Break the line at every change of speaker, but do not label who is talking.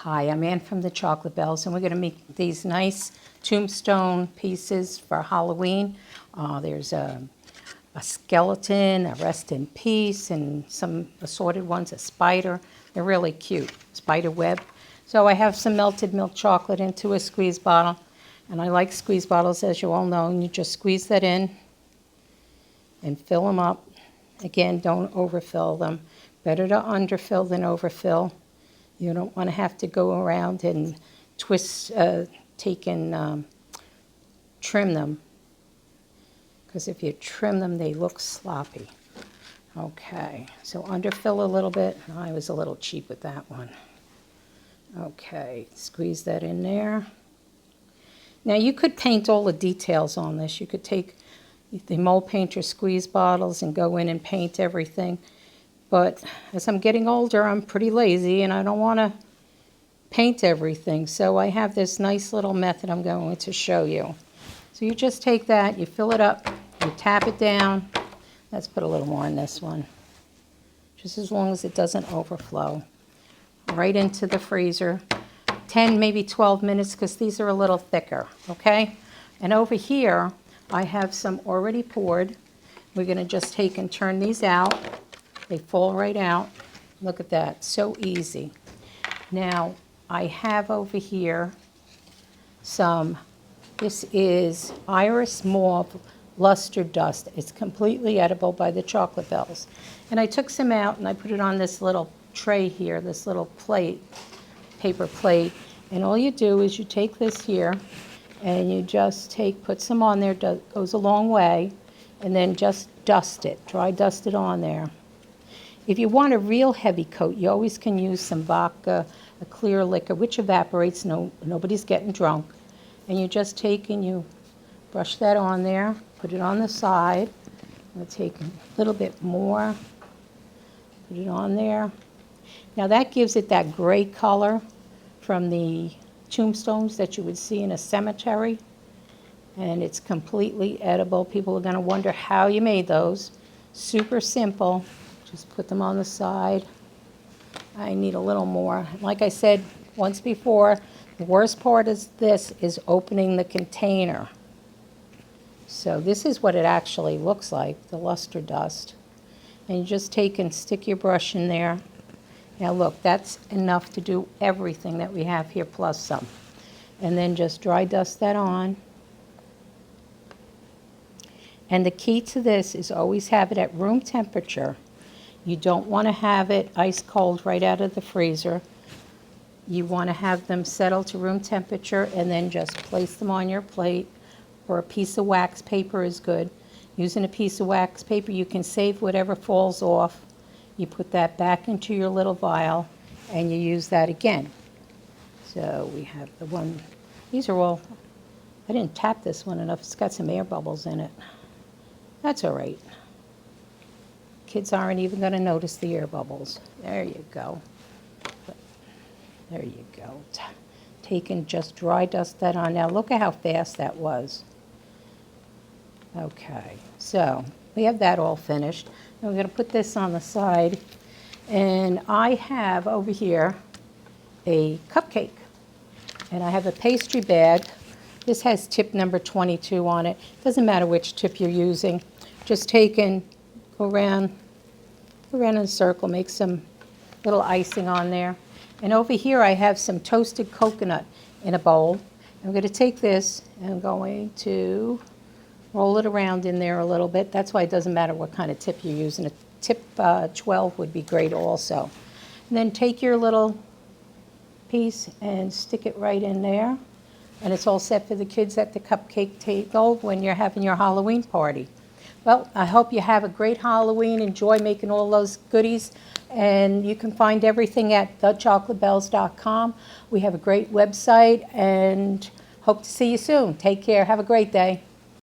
Hi, I'm Ann from the Chocolate Bells, and we're going to make these nice tombstone pieces for Halloween. There's a skeleton, a rest in peace, and some assorted ones, a spider. They're really cute, spider web. So I have some melted milk chocolate into a squeeze bottle, and I like squeeze bottles, as you all know, and you just squeeze that in and fill them up. Again, don't overfill them. Better to underfill than overfill. You don't want to have to go around and twist, trim them, because if you trim them, they look sloppy. Okay, so underfill a little bit. I was a little cheap with that one. Okay, squeeze that in there. Now you could paint all the details on this. You could take the mold painter squeeze bottles and go in and paint everything. But as I'm getting older, I'm pretty lazy and I don't want to paint everything. So I have this nice little method I'm going to show you. So you just take that, you fill it up, you tap it down. Let's put a little more in this one, just as long as it doesn't overflow. Right into the freezer, 10, maybe 12 minutes, because these are a little thicker, okay? And over here, I have some already poured. We're going to just take and turn these out. They fall right out. Look at that, so easy. Now, I have over here this is Iris Mauve Luster Dust. It's completely edible by the Chocolate Bells. And I took some out and I put it on this little tray here, this little plate, paper plate. And all you do is you take this here and you just put some on there, goes a long way, and then just dust it, dry dust it on there. If you want a real heavy coat, you always can use some vodka, a clear liquor, which evaporates, nobody's getting drunk. And you just take and you brush that on there, put it on the side. I'm going to take a little bit more, put it on there. Now that gives it that gray color from the tombstones that you would see in a cemetery. And it's completely edible. People are going to wonder how you made those. Super simple. Just put them on the side. I need a little more. Like I said once before, the worst part is this is opening the container. So this is what it actually looks like, the luster dust. And you just take and stick your brush in there. Now look, that's enough to do everything that we have here plus some. And then just dry dust that on. And the key to this is always have it at room temperature. You don't want to have it ice cold right out of the freezer. You want to have them settle to room temperature and then just place them on your plate, or a piece of wax paper is good. Using a piece of wax paper, you can save whatever falls off. You put that back into your little vial and you use that again. So we have the one, these are all, I didn't tap this one enough. It's got some air bubbles in it. That's all right. Kids aren't even going to notice the air bubbles. There you go. There you go. Take and just dry dust that on. Now look at how fast that was. Okay, so we have that all finished. Now we're going to put this on the side. And I have over here a cupcake. And I have a pastry bag. This has tip number 22 on it. Doesn't matter which tip you're using. Just take and go around in a circle, make some little icing on there. And over here I have some toasted coconut in a bowl. I'm going to take this and I'm going to roll it around in there a little bit. That's why it doesn't matter what kind of tip you're using. A tip 12 would be great also. And then take your little piece and stick it right in there. And it's all set for the kids at the cupcake table when you're having your Halloween party. Well, I hope you have a great Halloween. Enjoy making all those goodies. And you can find everything at thechocolatebells.com. We have a great website and hope to see you soon. Take care. Have a great day.